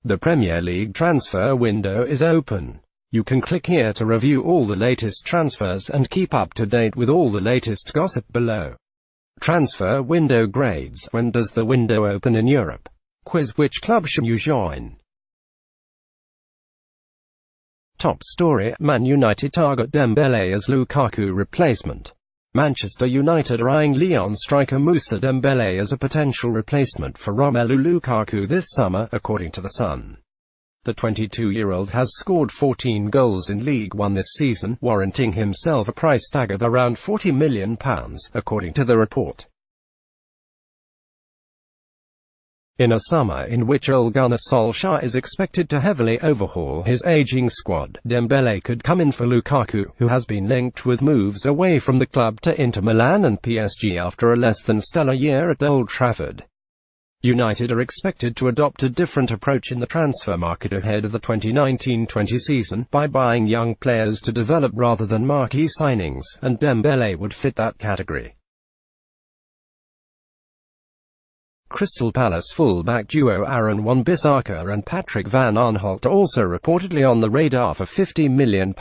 The Premier League transfer window is open. You can click here to review all the latest transfers and keep up to date with all the latest gossip below. Transfer window grades. When does the window open in Europe? Quiz: which club should you join? Top story: Man United target Dembele as Lukaku replacement. Manchester United are eyeing Lyon striker Moussa Dembele as a potential replacement for Romelu Lukaku this summer, according to The Sun. The 22-year-old has scored 14 goals in League One this season, warranting himself a price tag of around £40 million, according to the report. In a summer in which Ole Gunnar Solskjaer is expected to heavily overhaul his aging squad, Dembele could come in for Lukaku, who has been linked with moves away from the club to Inter Milan and PSG after a less than stellar year at Old Trafford. United are expected to adopt a different approach in the transfer market ahead of the 2019-20 season, by buying young players to develop rather than marquee signings, and Dembele would fit that category. Crystal Palace full-back duo Aaron Wan-Bissaka and Patrick Van Aanholt are also reportedly on the radar for £50 million,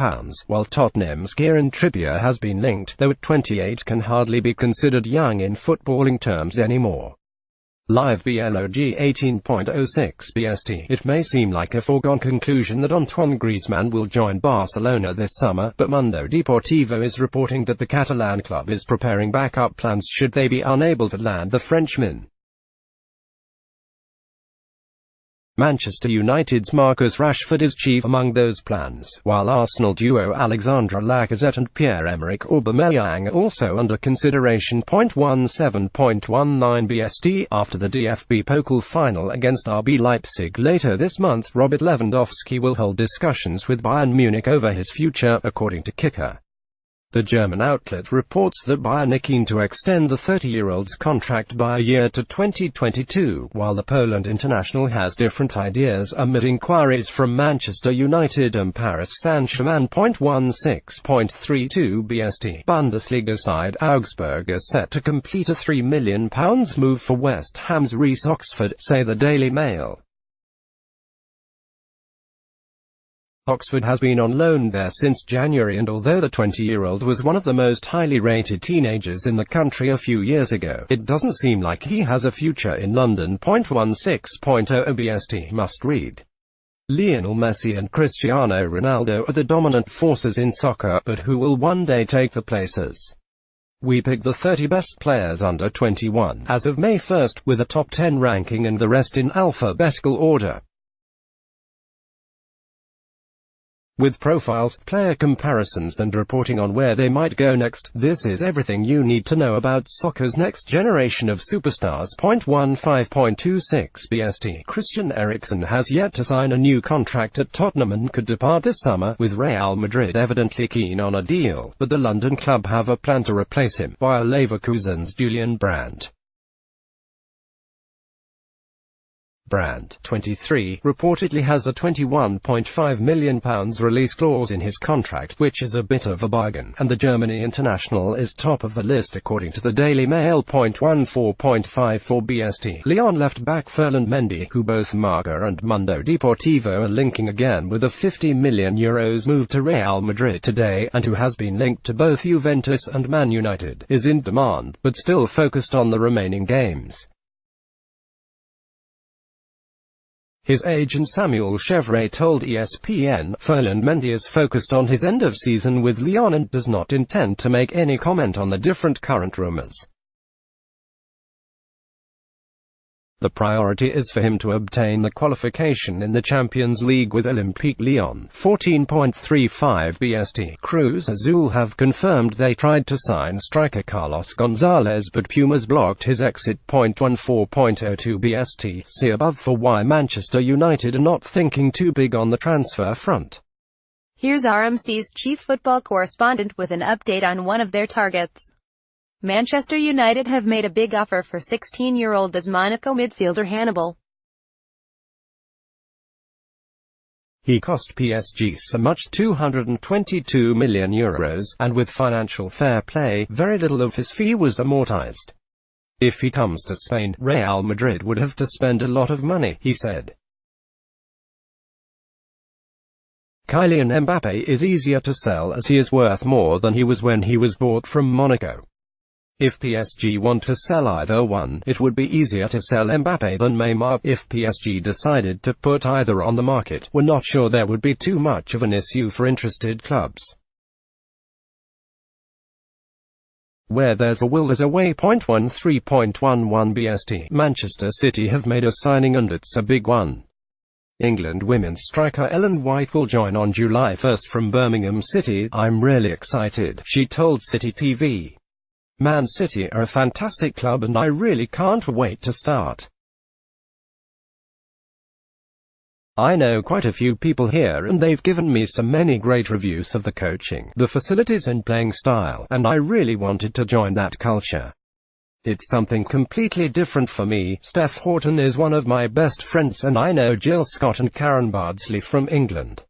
while Tottenham's Kieran Trippier has been linked, though at 28 can hardly be considered young in footballing terms anymore. Live blog 18.06 BST. It may seem like a foregone conclusion that Antoine Griezmann will join Barcelona this summer, but Mundo Deportivo is reporting that the Catalan club is preparing backup plans should they be unable to land the Frenchman. Manchester United's Marcus Rashford is chief among those plans, while Arsenal duo Alexandre Lacazette and Pierre-Emerick Aubameyang are also under consideration. 17.19 BST. After the DFB Pokal final against RB Leipzig later this month, Robert Lewandowski will hold discussions with Bayern Munich over his future, according to Kicker. The German outlet reports that Bayern are keen to extend the 30-year-old's contract by a year to 2022, while the Poland international has different ideas amid inquiries from Manchester United and Paris Saint-Germain. 16.32 BST. Bundesliga side Augsburg are set to complete a £3 million move for West Ham's Reece Oxford, say the Daily Mail. Oxford has been on loan there since January, and although the 20-year-old was one of the most highly rated teenagers in the country a few years ago, it doesn't seem like he has a future in London. 16.00 BST. Must read. Lionel Messi and Cristiano Ronaldo are the dominant forces in soccer, but who will one day take the places? We picked the 30 best players under 21 as of May 1st, with a top 10 ranking and the rest in alphabetical order. With profiles, player comparisons and reporting on where they might go next, this is everything you need to know about soccer's next generation of superstars. 15.26 BST. Christian Eriksen has yet to sign a new contract at Tottenham and could depart this summer, with Real Madrid evidently keen on a deal, but the London club have a plan to replace him, via Leverkusen's Julian Brandt. Brandt, 23, reportedly has a £21.5 million release clause in his contract, which is a bit of a bargain, and the Germany international is top of the list according to the Daily Mail. 14.54 BST. Lyon left-back Ferland Mendy, who both Marca and Mundo Deportivo are linking again with a €50 million move to Real Madrid today, and who has been linked to both Juventus and Man United, is in demand, but still focused on the remaining games. His agent Samuel Chevret told ESPN, Ferland Mendy is focused on his end of season with Lyon and does not intend to make any comment on the different current rumors. The priority is for him to obtain the qualification in the Champions League with Olympique Lyon. 14.35 BST. Cruz Azul have confirmed they tried to sign striker Carlos Gonzalez, but Pumas blocked his exit. 14.02 BST. See above for why Manchester United are not thinking too big on the transfer front. Here's RMC's chief football correspondent with an update on one of their targets. Manchester United have made a big offer for 16-year-old AS Monaco midfielder Hannibal. He cost PSG so much €222 million, and with financial fair play, very little of his fee was amortized. If he comes to Spain, Real Madrid would have to spend a lot of money, he said. Kylian Mbappe is easier to sell as he is worth more than he was when he was bought from Monaco. If PSG want to sell either one, it would be easier to sell Mbappe than Neymar. If PSG decided to put either on the market, we're not sure there would be too much of an issue for interested clubs. Where there's a will there's a way. 13.11 BST. Manchester City have made a signing and it's a big one. England women's striker Ellen White will join on July 1 from Birmingham City. I'm really excited, she told City TV. Man City are a fantastic club and I really can't wait to start. I know quite a few people here and they've given me so many great reviews of the coaching, the facilities and playing style, and I really wanted to join that culture. It's something completely different for me. Steph Horton is one of my best friends and I know Jill Scott and Karen Bardsley from England.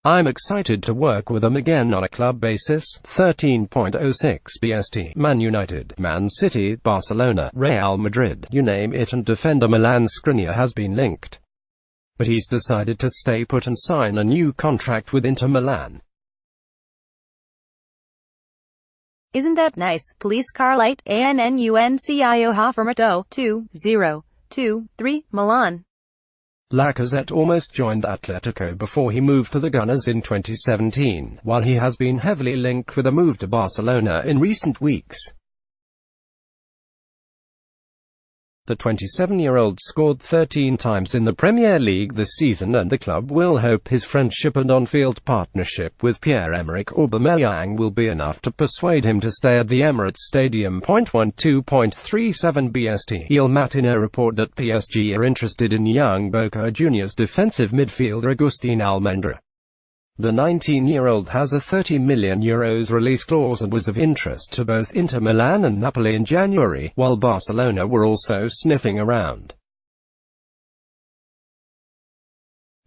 I'm excited to work with them again on a club basis. 13.06 BST. Man United, Man City, Barcelona, Real Madrid, you name it, and defender Milan Skriniar has been linked. But he's decided to stay put and sign a new contract with Inter Milan. Isn't that nice? Police car light, ANNUNCIO Hoffermato, 2023, Milan. Lacazette almost joined Atletico before he moved to the Gunners in 2017, while he has been heavily linked with a move to Barcelona in recent weeks. The 27-year-old scored 13 times in the Premier League this season and the club will hope his friendship and on-field partnership with Pierre-Emerick Aubameyang will be enough to persuade him to stay at the Emirates Stadium. 12.37 BST. Il Mattino report that PSG are interested in young Boca Juniors defensive midfielder Agustin Almendra. The 19-year-old has a €30 million release clause and was of interest to both Inter Milan and Napoli in January, while Barcelona were also sniffing around.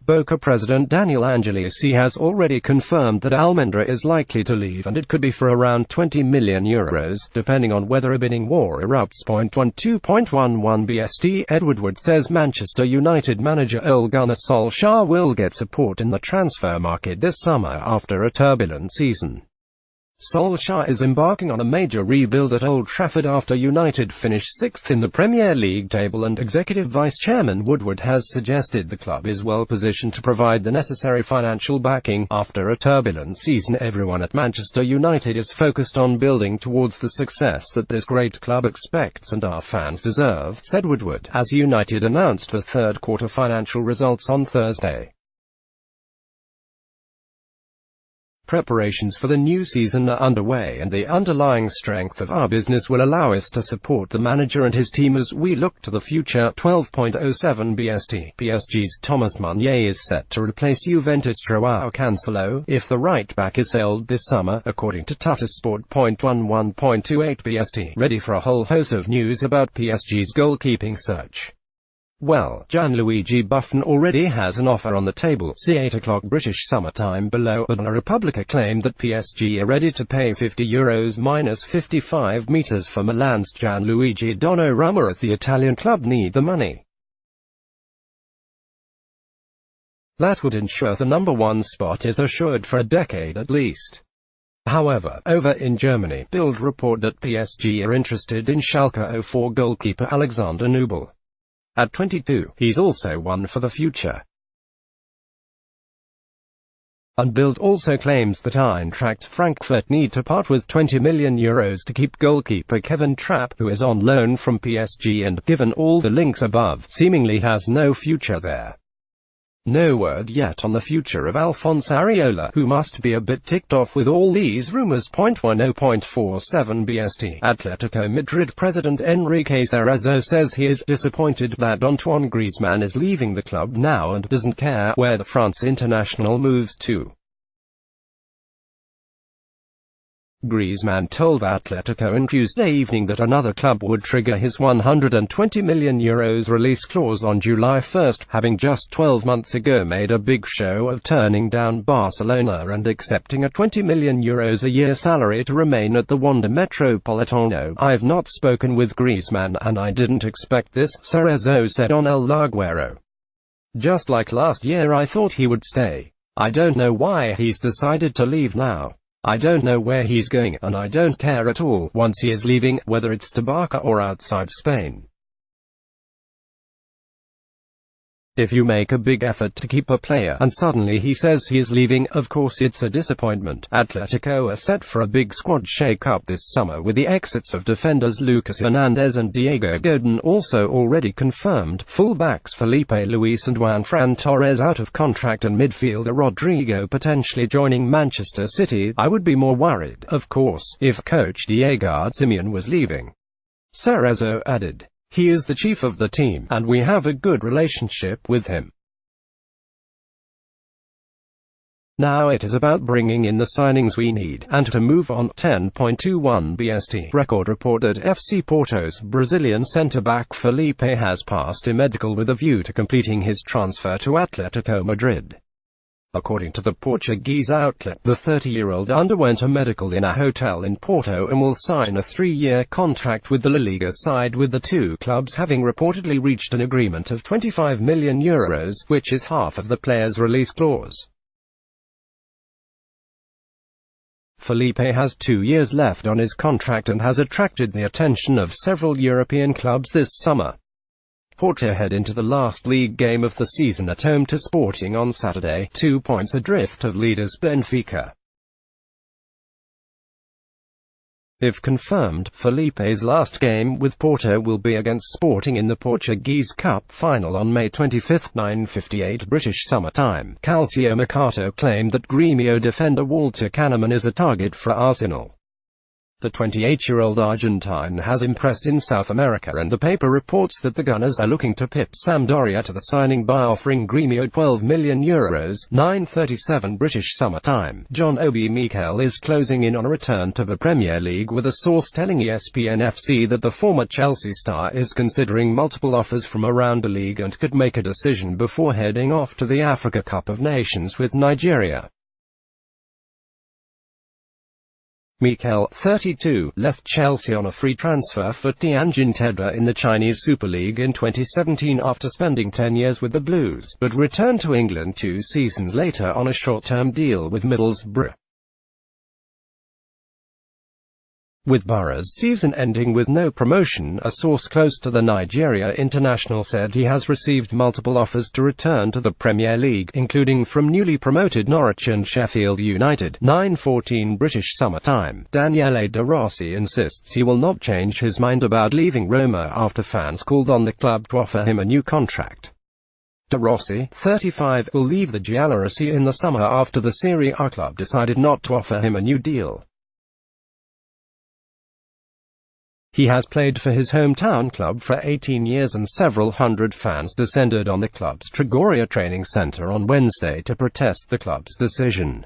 Boca president Daniel Angelisi has already confirmed that Almendra is likely to leave and it could be for around €20 million, depending on whether a bidding war erupts. 12.11 BST. Edward Wood says Manchester United manager Ole Gunnar Solskjaer will get support in the transfer market this summer after a turbulent season. Solskjaer is embarking on a major rebuild at Old Trafford after United finished 6th in the Premier League table, and Executive Vice Chairman Woodward has suggested the club is well positioned to provide the necessary financial backing. After a turbulent season, everyone at Manchester United is focused on building towards the success that this great club expects and our fans deserve, said Woodward, as United announced the third quarter financial results on Thursday. Preparations for the new season are underway and the underlying strength of our business will allow us to support the manager and his team as we look to the future. 12.07 BST. PSG's Thomas Meunier is set to replace Juventus' Joao Cancelo if the right-back is sold this summer, according to Tuttosport. 11.28 BST. Ready for a whole host of news about PSG's goalkeeping search. Well, Gianluigi Buffon already has an offer on the table, see 8 o'clock British summertime below, but La Repubblica claimed that PSG are ready to pay €50 minus 55 meters for Milan's Gianluigi Donnarumma as the Italian club need the money. That would ensure the number one spot is assured for a decade at least. However, over in Germany, Bild report that PSG are interested in Schalke 04 goalkeeper Alexander Nubel. At 22, he's also one for the future. And Bild also claims that Eintracht Frankfurt need to part with €20 million to keep goalkeeper Kevin Trapp, who is on loan from PSG and, given all the links above, seemingly has no future there. No word yet on the future of Alphonse Areola, who must be a bit ticked off with all these rumors. 10.47 BST. Atletico Madrid president Enrique Cerezo says he is disappointed that Antoine Griezmann is leaving the club now and doesn't care where the France international moves to. Griezmann told Atletico on Tuesday evening that another club would trigger his €120 million release clause on July 1, having just 12 months ago made a big show of turning down Barcelona and accepting a €20 million a year salary to remain at the Wanda Metropolitano. I've not spoken with Griezmann and I didn't expect this, Cerezo said on El Laguero. Just like last year, I thought he would stay. I don't know why he's decided to leave now. I don't know where he's going, and I don't care at all once he is leaving, whether it's to Barca or outside Spain. If you make a big effort to keep a player, and suddenly he says he is leaving, of course it's a disappointment. Atletico are set for a big squad shake-up this summer with the exits of defenders Lucas Hernandez and Diego Godin also already confirmed, full-backs Felipe Luis and Juanfran Torres out of contract, and midfielder Rodrigo potentially joining Manchester City. I would be more worried, of course, if coach Diego Simeone was leaving. Cerezo added. He is the chief of the team, and we have a good relationship with him. Now it is about bringing in the signings we need, and to move on. 10.21 BST record report that FC Porto's Brazilian centre-back Felipe has passed a medical with a view to completing his transfer to Atletico Madrid. According to the Portuguese outlet, the 30-year-old underwent a medical in a hotel in Porto and will sign a 3-year contract with the La Liga side, with the two clubs having reportedly reached an agreement of €25 million, which is half of the player's release clause. Felipe has 2 years left on his contract and has attracted the attention of several European clubs this summer. Porto head into the last league game of the season at home to Sporting on Saturday, 2 points adrift of leaders Benfica. If confirmed, Felipe's last game with Porto will be against Sporting in the Portuguese Cup final on May 25, 9:58 British Summer Time. Calcio Mercato claimed that Grêmio defender Walter Kahneman is a target for Arsenal. The 28-year-old Argentine has impressed in South America, and the paper reports that the Gunners are looking to pip Sampdoria to the signing by offering Grêmio €12 million, 9:37 British Summer Time. John Obi Mikel is closing in on a return to the Premier League, with a source telling ESPN FC that the former Chelsea star is considering multiple offers from around the league and could make a decision before heading off to the Africa Cup of Nations with Nigeria. Mikel, 32, left Chelsea on a free transfer for Tianjin Teda in the Chinese Super League in 2017 after spending 10 years with the Blues, but returned to England 2 seasons later on a short-term deal with Middlesbrough. With Borough's season ending with no promotion, a source close to the Nigeria international said he has received multiple offers to return to the Premier League, including from newly promoted Norwich and Sheffield United. 9:14 British Summer Time. Daniele De Rossi insists he will not change his mind about leaving Roma after fans called on the club to offer him a new contract. De Rossi, 35, will leave the Giallorossi in the summer after the Serie A club decided not to offer him a new deal. He has played for his hometown club for 18 years, and several hundred fans descended on the club's Trigoria training centre on Wednesday to protest the club's decision.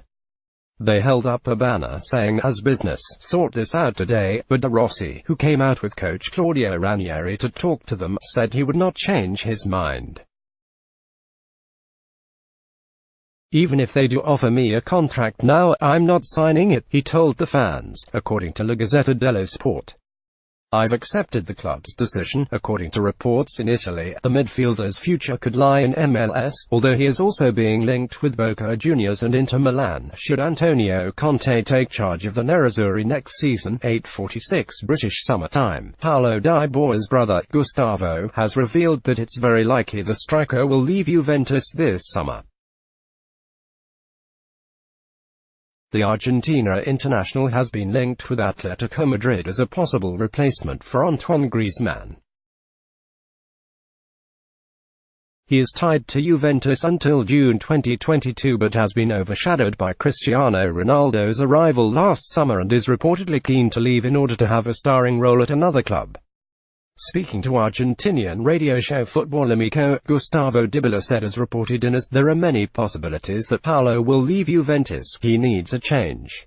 They held up a banner saying, "As business, sort this out today," but De Rossi, who came out with coach Claudio Ranieri to talk to them, said he would not change his mind. "Even if they do offer me a contract now, I'm not signing it," he told the fans, according to La Gazzetta dello Sport. "I've accepted the club's decision." According to reports in Italy, the midfielder's future could lie in MLS, although he is also being linked with Boca Juniors and Inter Milan, should Antonio Conte take charge of the Nerazzurri next season. 8:46 British Summer Time. Paulo Dybala's brother, Gustavo, has revealed that it's very likely the striker will leave Juventus this summer. The Argentina international has been linked with Atletico Madrid as a possible replacement for Antoine Griezmann. He is tied to Juventus until June 2022 but has been overshadowed by Cristiano Ronaldo's arrival last summer and is reportedly keen to leave in order to have a starring role at another club. Speaking to Argentinian radio show Football Amico, Gustavo Dybala said, as reported in AS, "There are many possibilities that Paulo will leave Juventus. He needs a change.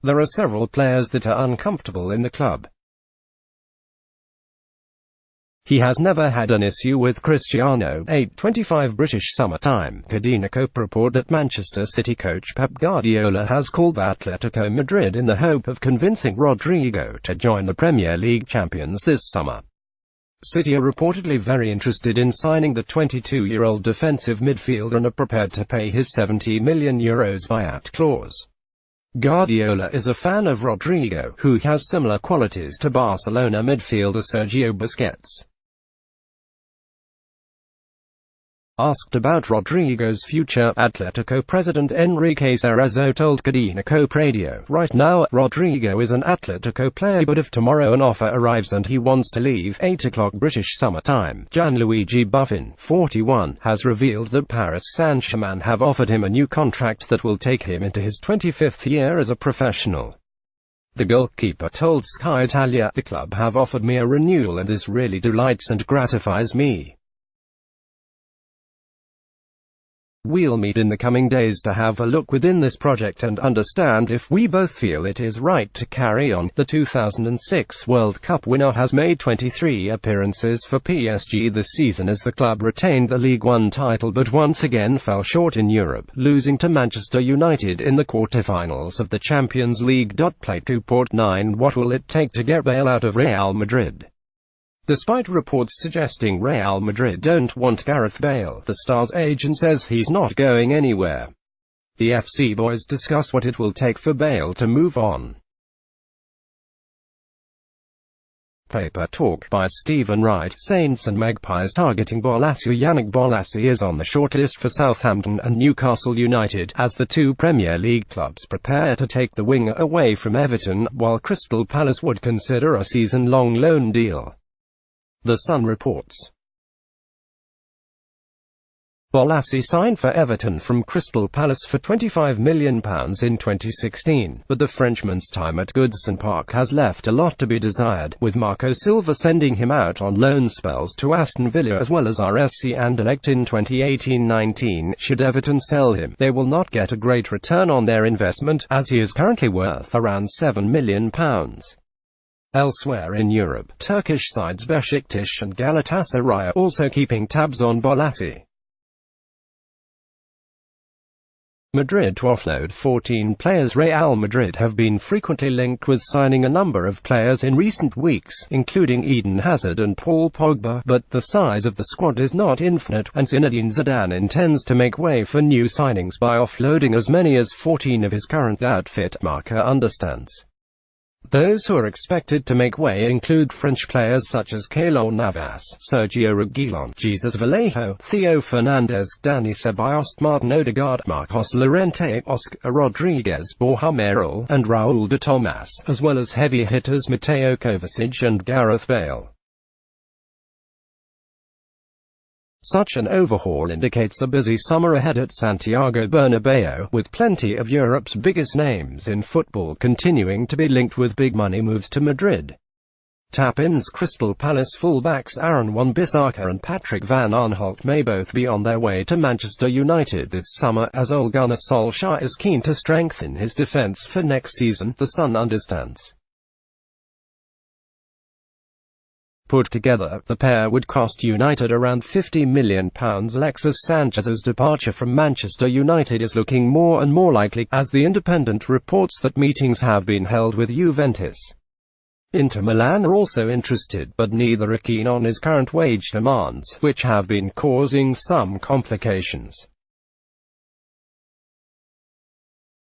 There are several players that are uncomfortable in the club. He has never had an issue with Cristiano." 8:25 British Summer Time. Cadena report that Manchester City coach Pep Guardiola has called Atletico Madrid in the hope of convincing Rodrigo to join the Premier League champions this summer. City are reportedly very interested in signing the 22-year-old defensive midfielder and are prepared to pay his €70 million buyout clause. Guardiola is a fan of Rodrigo, who has similar qualities to Barcelona midfielder Sergio Busquets. Asked about Rodrigo's future, Atletico president Enrique Cerezo told Cadena Cope Radio, "Right now, Rodrigo is an Atletico player, but if tomorrow an offer arrives and he wants to leave, 8 o'clock British summer time, Gianluigi Buffon, 41, has revealed that Paris Saint-Germain have offered him a new contract that will take him into his 25th year as a professional." The goalkeeper told Sky Italia, "The club have offered me a renewal and this really delights and gratifies me. We'll meet in the coming days to have a look within this project and understand if we both feel it is right to carry on." The 2006 World Cup winner has made 23 appearances for PSG this season as the club retained the Ligue 1 title but once again fell short in Europe, losing to Manchester United in the quarter-finals of the Champions League. Play 2.9 What will it take to get Bale out of Real Madrid? Despite reports suggesting Real Madrid don't want Gareth Bale, the star's agent says he's not going anywhere. The FC boys discuss what it will take for Bale to move on. Paper Talk by Stephen Wright. Saints and Magpies targeting Bolasie. Yannick Bolasie is on the shortlist for Southampton and Newcastle United, as the two Premier League clubs prepare to take the winger away from Everton, while Crystal Palace would consider a season-long loan deal. The Sun reports. Bolasie signed for Everton from Crystal Palace for £25 million in 2016, but the Frenchman's time at Goodison Park has left a lot to be desired, with Marco Silva sending him out on loan spells to Aston Villa as well as RSC Anderlecht in 2018-19. Should Everton sell him, they will not get a great return on their investment, as he is currently worth around £7 million. Elsewhere in Europe, Turkish sides Beşiktaş and Galatasaray are also keeping tabs on Bolasie. Madrid to offload 14 players. Real Madrid have been frequently linked with signing a number of players in recent weeks, including Eden Hazard and Paul Pogba, but the size of the squad is not infinite, and Zinedine Zidane intends to make way for new signings by offloading as many as 14 of his current outfit, Marca understands. Those who are expected to make way include French players such as Keylor Navas, Sergio Reguilon, Jesus Vallejo, Theo Fernandez, Dani Ceballos, Martin Odegaard, Marcos Llorente, Oscar Rodriguez, Borja Mayoral, and Raúl de Tomás, as well as heavy hitters Mateo Kovacic and Gareth Bale. Such an overhaul indicates a busy summer ahead at Santiago Bernabeu, with plenty of Europe's biggest names in football continuing to be linked with big money moves to Madrid. Tap-ins. Crystal Palace fullbacks Aaron Wan-Bissaka and Patrick Van Aanholt may both be on their way to Manchester United this summer, as Ole Gunnar Solskjaer is keen to strengthen his defence for next season, The Sun understands. Put together, the pair would cost United around £50 million. Alexis Sanchez's departure from Manchester United is looking more and more likely, as The Independent reports that meetings have been held with Juventus. Inter Milan are also interested, but neither are keen on his current wage demands, which have been causing some complications.